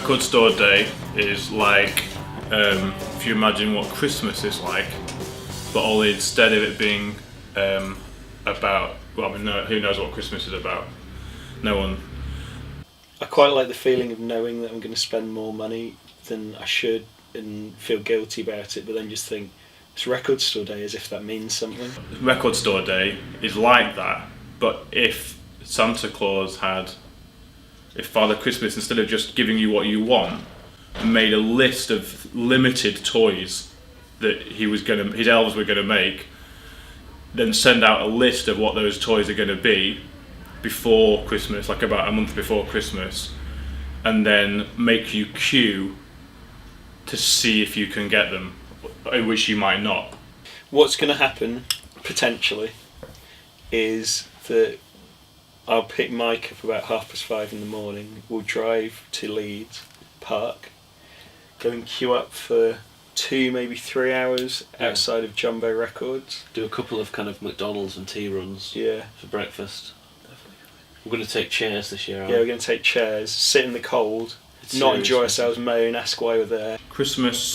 record store day is like, if you imagine what Christmas is like, but only instead of it being about, well, I mean, no, who knows what Christmas is about? No one. I quite like the feeling of knowing that I'm going to spend more money than I should and feel guilty about it, but then just think, it's record store day, as if that means something. Record store day is like that, but if Santa Claus had, if Father Christmas, instead of just giving you what you want, made a list of limited toys that his elves were gonna make, then send out a list of what those toys are gonna be before Christmas, like about a month before Christmas, and then make you queue to see if you can get them, which you might not. What's going to happen, potentially, is that I'll pick Mike up about 5:30 in the morning, we'll drive to Leeds, park, go and queue up for 2, maybe 3 hours outside of Jumbo Records. Do a couple of kind of McDonald's and tea runs for breakfast. We're going to take chairs this year, aren't we? Yeah, we're going to take chairs, sit in the cold, not enjoy ourselves, moan, ask why we're there. Christmas /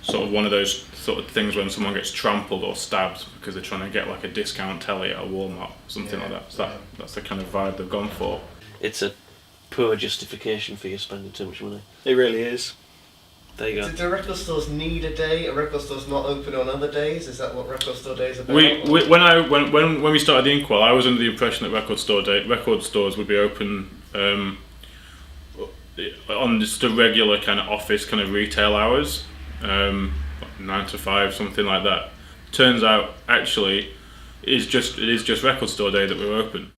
sort of one of those sort of things when someone gets trampled or stabbed because they're trying to get like a discount telly at a Walmart, something like that. So that's the kind of vibe they've gone for. It's a poor justification for you spending too much money. It really is. There you go. Do record stores need a day? Are record stores not open on other days? Is that what record store day is about? When we started the Inkwell, I was under the impression that record stores would be open on just a regular kind of office kind of retail hours, 9 to 5, something like that. Turns out, actually, it is just record store day that we're open.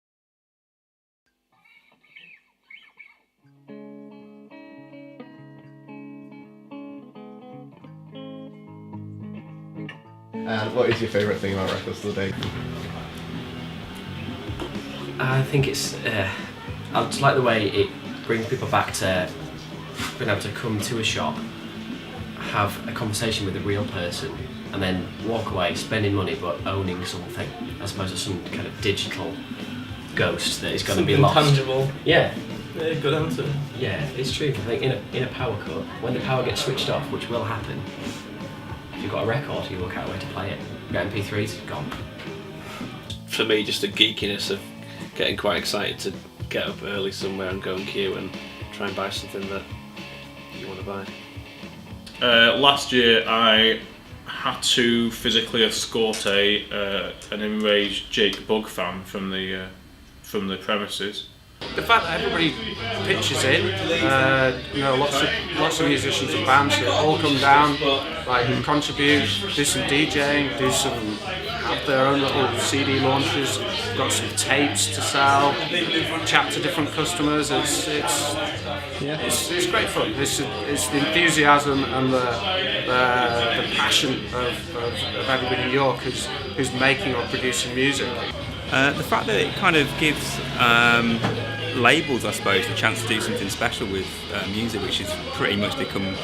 And what is your favourite thing about record store day? I think it's. I just like the way it brings people back to being able to come to a shop, have a conversation with a real person, and then walk away spending money but owning something, as opposed to some kind of digital ghost that is going to be lost. Tangible. Yeah. Yeah, good answer. Yeah, it's true. I think in a power cut, when the power gets switched off, which will happen, if you've got a record, you work out a way to play it. Your MP3's gone. For me, just the geekiness of getting quite excited to get up early somewhere and go and queue and try and buy something that you want to buy. Last year, I had to physically escort an enraged Jake Bugg fan from the premises. The fact that everybody pitches in, lots of musicians and bands that all come down, like contribute, do some DJing, have their own little CD launches, got some tapes to sell, chat to different customers. It's great fun. It's the enthusiasm and the passion of everybody in York who's making or producing music. The fact that it kind of gives labels, I suppose, the chance to do something special with music, which has pretty much become,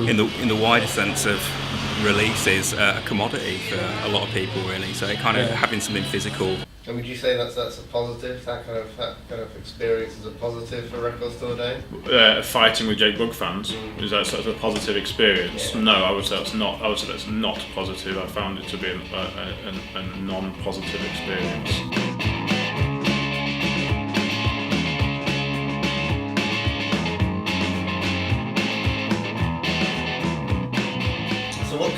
in the wider sense of releases, a commodity for a lot of people, really. So kind of having something physical. And would you say that's a positive? That kind of experience is a positive for record store day? Fighting with Jake Bugg fans, is that sort of a positive experience? Yeah. No, I would say that's not. I would say that's not positive. I found it to be a non-positive experience. So what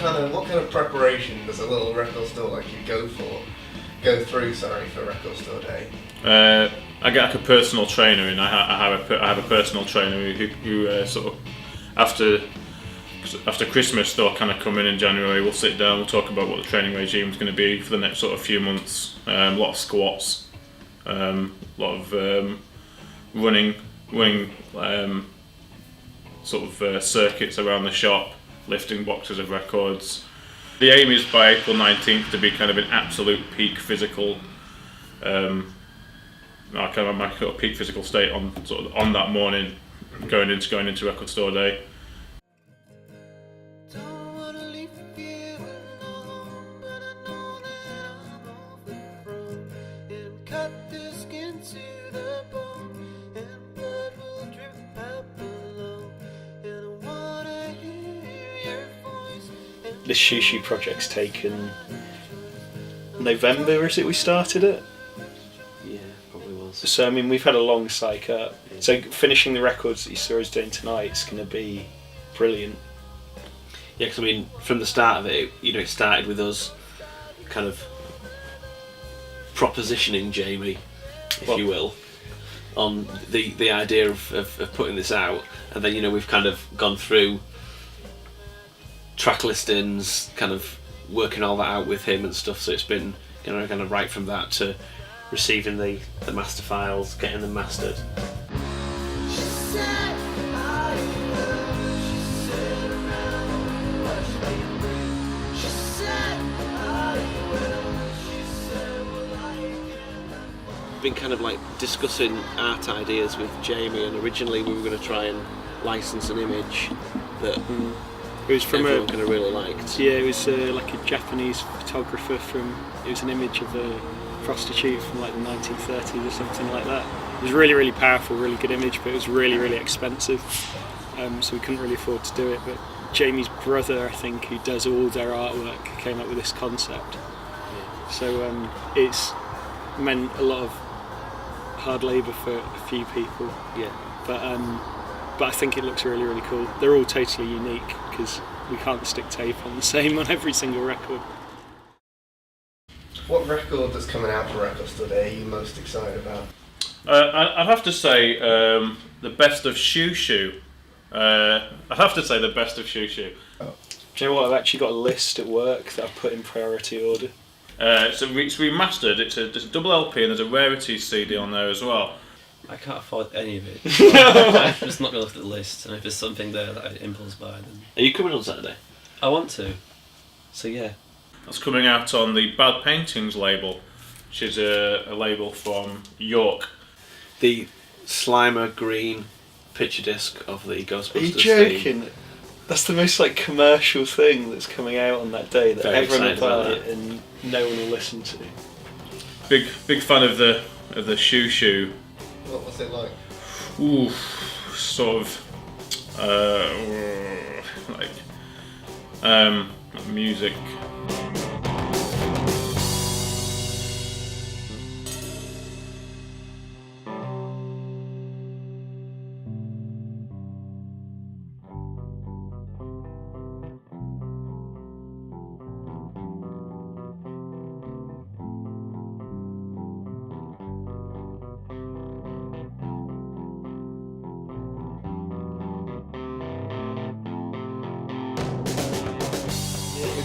kind of preparation does a little record store like you go through for record store day? I get like a personal trainer, and I have a personal trainer who sort of after Christmas they'll kind of come in January. We'll sit down, we'll talk about what the training regime is going to be for the next sort of few months. A lot of squats, a lot of running sort of circuits around the shop, lifting boxes of records. The aim is by April 19th to be kind of an absolute peak physical, kind of my peak physical state on that morning, going into record store day. this Xiu Xiu project's taken November, is it? We started it. Yeah, probably was. So I mean, we've had a long psych up. So finishing the records that you saw us doing tonight is going to be brilliant. Yeah, because I mean, from the start of it, it started with us kind of propositioning Jamie, if you will, on the idea of putting this out, and then we've kind of gone through track listings, kind of working all that out with him and stuff. So it's been kind of right from that to receiving the master files, getting them mastered. Been kind of like discussing art ideas with Jamie, and originally we were going to try and license an image that It was from everyone kind of really liked. Yeah, it was like a Japanese photographer it was an image of a prostitute from like the 1930s or something like that. It was really, really powerful, really good image, but it was really, really expensive. So we couldn't really afford to do it. But Jamie's brother, I think, who does all their artwork, came up with this concept. So it's meant a lot of hard labour for a few people. Yeah. But I think it looks really, really cool. They're all totally unique because we can't stick tape on the same on every single record. What record that's coming out for Record Store Day are you most excited about? I'd have to say the best of Xiu Xiu. I'd have to say the best of Xiu Xiu. Do you know what? I've actually got a list at work that I've put in priority order. It's remastered. It's a double LP and there's a rarities CD on there as well. I can't afford any of it. I'm just not going to look at the list, and if there's something there that I impulse buy, then... Are you coming on Saturday? I want to. So yeah. That's coming out on the Bad Paintings label, which is a label from York. The Slimer green picture disc of the Ghostbusters. Are you joking? Theme. That's the most like commercial thing that's coming out on that day that Very everyone will buy excited about it and no one will listen to. Big fan of the Xiu Xiu. What's it like? Ooh, sort of like music.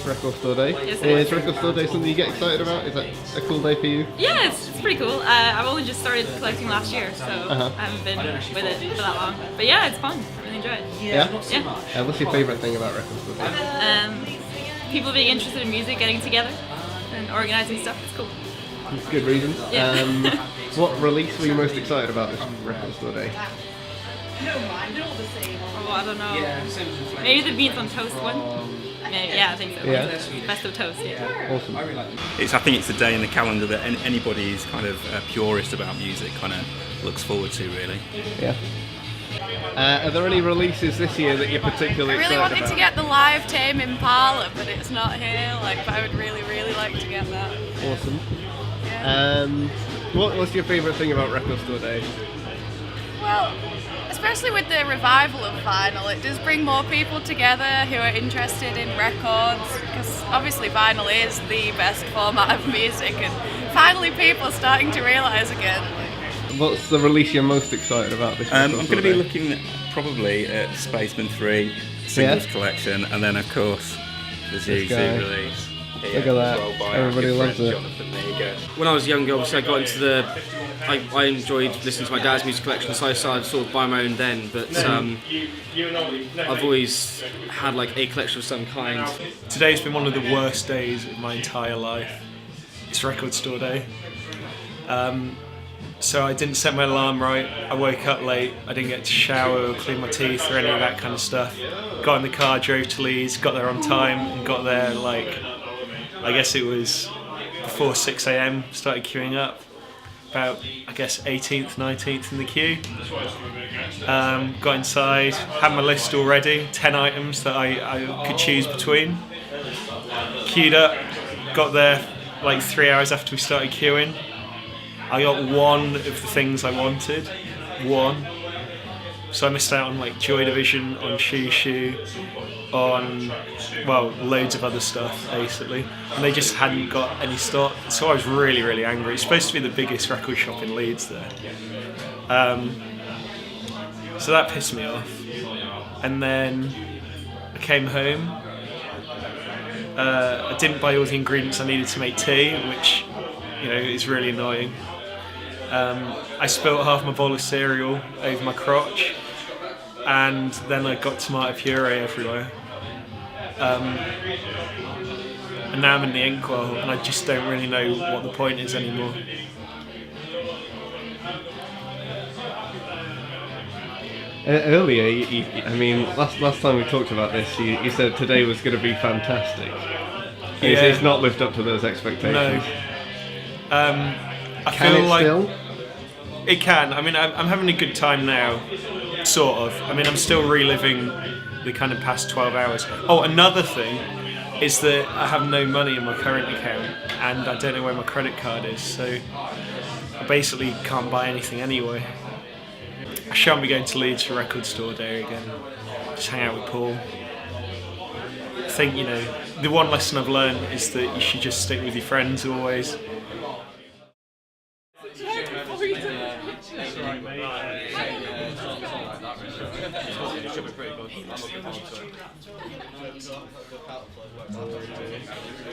Record Store Day. Yes, Is Record Store Day something you get excited about? Is that a cool day for you? Yeah, it's pretty cool. I've only just started collecting last year, so I haven't been with it for that long. But yeah, it's fun. I really enjoy it. Yeah? Yeah. What's your favourite thing about Record Store Day? People being interested in music, getting together, and organising stuff. It's cool. Good reason. Yeah. What release were you most excited about this Record Store Day? Oh, I don't know. Maybe the Beans on Toast one. Maybe, yeah, I think so. Yeah. Best of Toast, yeah. Awesome. I think it's a day in the calendar that anybody who's kind of a purist about music kind of looks forward to, really. Yeah. Are there any releases this year that you're particularly I really excited wanted about? to get the live Tame Impala, but it's not here. But I would really, really like to get that. Awesome. Yeah. What's your favourite thing about Record Store Day? Well, especially with the revival of vinyl, it does bring more people together who are interested in records, because obviously vinyl is the best format of music, and finally people are starting to realise again. What's the release you're most excited about this I'm Record going to Store be Day? looking Spaceman 3 singles collection, and then of course the Xiu Xiu guy. release. Look at that. Everybody loves it. When I was younger, obviously I got into I enjoyed listening to my dad's music collection, so I started sort of buy my own then, but I've always had like a collection of some kind. Today's been one of the worst days of my entire life. It's Record Store Day. So I didn't set my alarm right, I woke up late, I didn't get to shower or clean my teeth or any of that kind of stuff. Got in the car, drove to Leeds, got there on time, and got there I guess it was before 6 AM, started queuing up. About, 18th, 19th in the queue. Got inside, had my list already, 10 items that I could choose between. Queued up, got there like 3 hours after we started queuing. I got one of the things I wanted. One. So I missed out on like Joy Division, on Xiu Xiu, on, well, loads of other stuff basically. And they just hadn't got any stock. So I was really, really angry. It's supposed to be the biggest record shop in Leeds there. So that pissed me off. And then I came home. I didn't buy all the ingredients I needed to make tea, which, you know, is really annoying. I spilt half my bowl of cereal over my crotch, and then I got tomato puree everywhere. And now I'm in the Inkwell, and I just don't really know what the point is anymore. Earlier, last time we talked about this, you said today was going to be fantastic. Yeah. It's not lived up to those expectations. No. I Can feel it like still? it can. I mean, I'm having a good time now, sort of. I mean, I'm still reliving the kind of past 12 hours. Oh, another thing is that I have no money in my current account, and I don't know where my credit card is, so I basically can't buy anything anyway. I shan't be going to Leeds for Record Store Day again. Just hang out with Paul. I think, you know, the one lesson I've learned is that you should just stick with your friends always.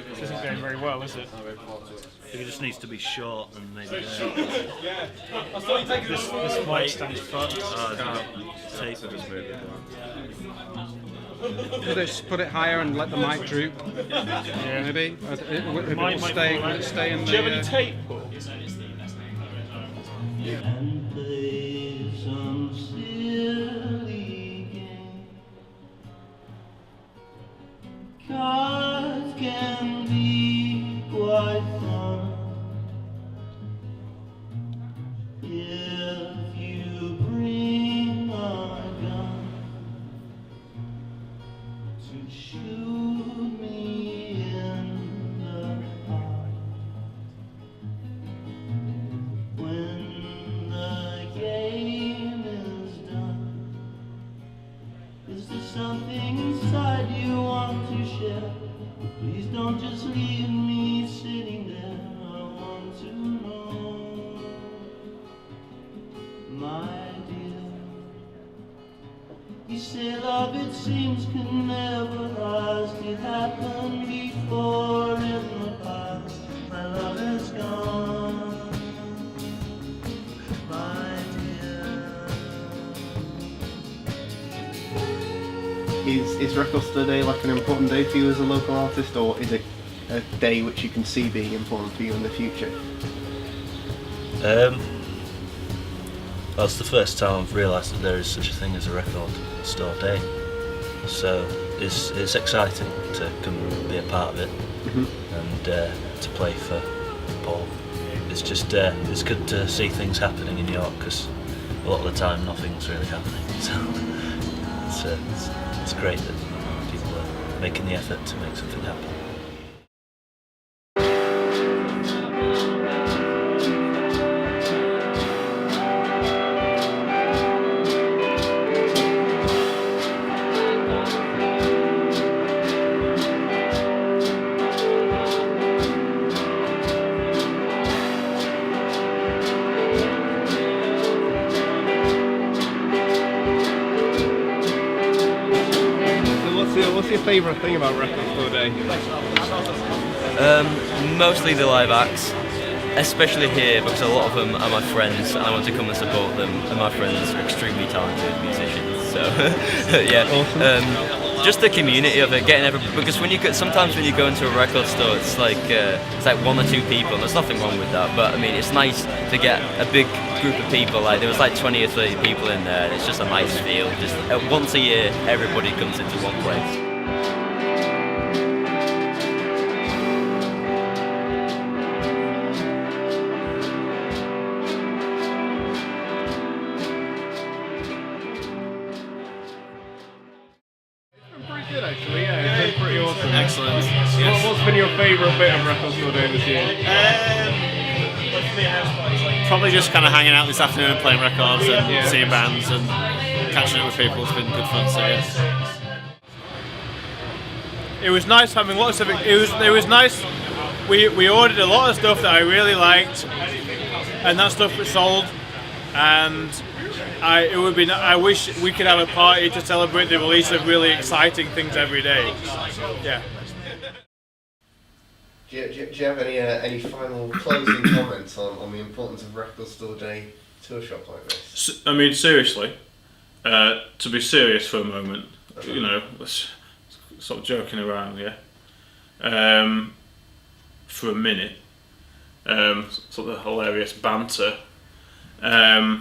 This isn't going very well, is it? It just needs to be short and maybe This mic stands fucked. tape will just move it. Put it higher and let the mic droop. Yeah. Maybe. It will stay in the. Do you have any tape, Paul? Cards can be quite fun if you bring a gun to shoot me in the heart. When the game is done, is there something inside you want to share? Please don't just leave me sitting there. I want to know, my dear. You say love, it seems, can never last. It happened before in the past. My love is gone, my Is Record Store Day like an important day for you as a local artist, or is it a day which you can see being important for you in the future? Well, it's the first time I've realised that there is such a thing as a Record Store Day, so it's exciting to come and be a part of it and to play for Paul. It's just it's good to see things happening in York, because a lot of the time nothing's really happening, so it's great that people are making the effort to make something happen. What's your favourite thing about Record Store Day? Mostly the live acts, especially here, because a lot of them are my friends and I want to come and support them, and my friends are extremely talented musicians, so yeah. Awesome. Just the community of it, getting everybody, because sometimes when you go into a record store, it's like one or two people, and there's nothing wrong with that, but I mean, it's nice to get a big group of people, like there was like 20 or 30 people in there, and it's just a nice feel. Just once a year, everybody comes into one place. Pretty good, actually. Yeah, it's been pretty awesome. Excellent. been your favourite bit of Record Store Day this year? Probably just kind of hanging out this afternoon and playing records and seeing bands and catching up with people. It's been good fun. So yeah. It was nice having lots of it. It was nice. We ordered a lot of stuff that I really liked, and that stuff was sold. And I wish we could have a party to celebrate the release of really exciting things every day. Yeah. Do you have any final closing comments on the importance of Record Store Day to a shop like this? I mean, seriously, to be serious for a moment, you know, let's stop joking around, yeah. For a minute, sort of hilarious banter. Yeah,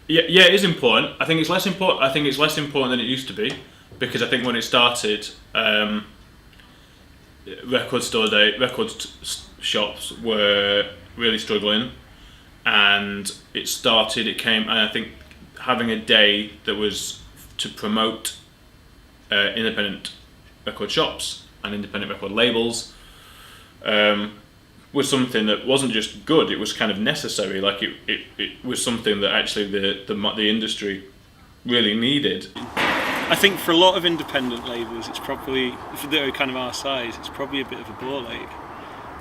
it is important. I think it's less important. I think it's less important than it used to be, because I think when it started, record shops were really struggling, and it came, and I think having a day that was to promote independent record shops and independent record labels was something that wasn't just good, it was kind of necessary. Like it was something that actually the industry really needed. I think for a lot of independent labels, it's probably, if they're kind of our size, it's probably a bit of a ball ache.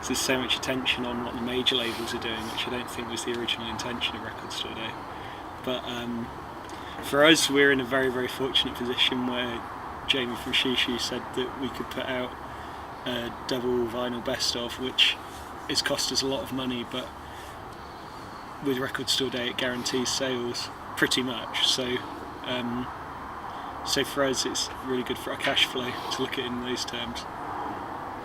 There's so much attention on what the major labels are doing, which I don't think was the original intention of Record Store Day. But for us, we're in a very, very fortunate position where Jamie from Xiu Xiu said that we could put out a double vinyl best of, which has cost us a lot of money, but with Record Store Day it guarantees sales pretty much. So for us it's really good for our cash flow to look at it in those terms.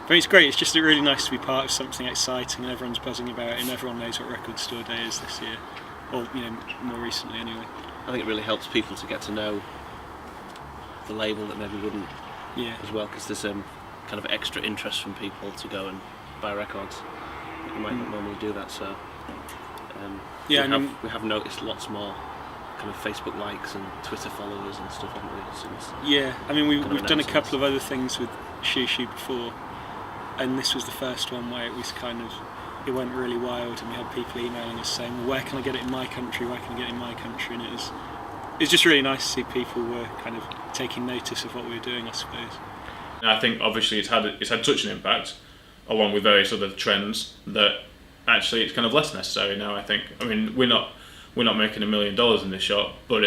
But it's great, it's just really nice to be part of something exciting and everyone's buzzing about it and everyone knows what Record Store Day is this year, or more recently anyway. I think it really helps people to get to know the label that maybe wouldn't as well, because there's kind of extra interest from people to go and buy records. You might not normally do that, so we have noticed lots more kind of Facebook likes and Twitter followers and stuff, haven't we? We've done a couple of other things with Xiu Xiu before, and this was the first one where it was it went really wild, and we had people emailing us saying, well, where can I get it in my country, where can I get it in my country, and it's just really nice to see people were kind of taking notice of what we were doing, I suppose. I think obviously it's had such an impact, along with various other trends, that actually it's kind of less necessary now. I think. I mean, we're not making $1 million in this shop, but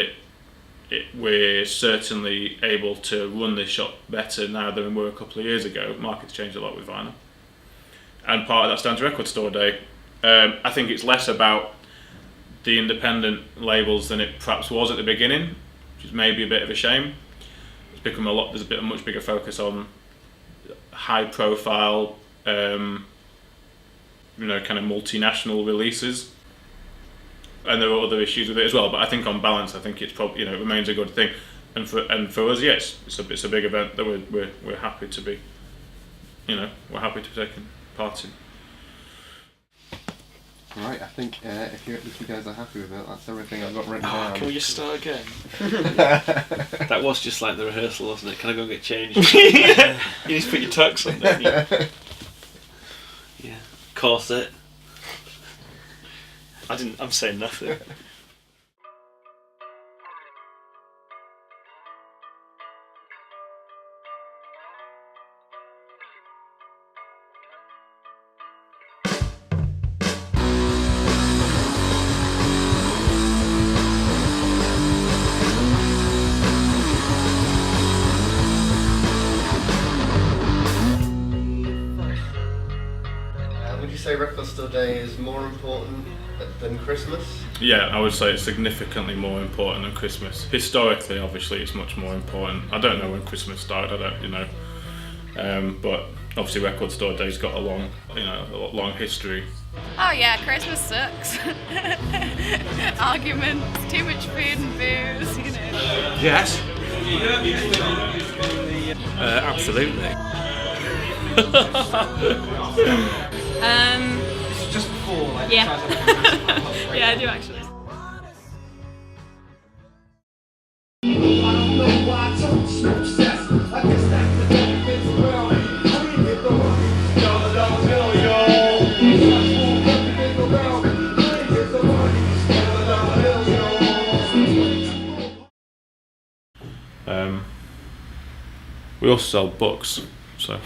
we're certainly able to run this shop better now than we were a couple of years ago. Market's changed a lot with vinyl, and part of that's down to Record Store Day. I think it's less about the independent labels than it perhaps was at the beginning, which is maybe a bit of a shame. It's become there's a much bigger focus on high profile, kind of multinational releases, and there are other issues with it as well. But I think on balance, I think it's probably it remains a good thing, and for us, yes, it's a big event that we're happy to be, we're happy to be taking part in. Right, I think if you guys are happy with it, that's everything I've got written down. Can we just start again? That was just like the rehearsal, wasn't it? Can I go and get changed? You need to put your tux on, don't you? Yeah. Corset. I'm saying nothing. Would you say Record Store Day is more important than Christmas? Yeah, I would say it's significantly more important than Christmas. Historically, obviously, it's much more important. I don't know when Christmas started. But obviously, Record Store Day's got a long history. Oh yeah, Christmas sucks. Arguments, too much food and booze, Yes. Absolutely. This is just before, yeah. Yeah, I do actually. I don't know why I told you obsessed. I guess that's the benefits of well. I mean, We also sell books, so.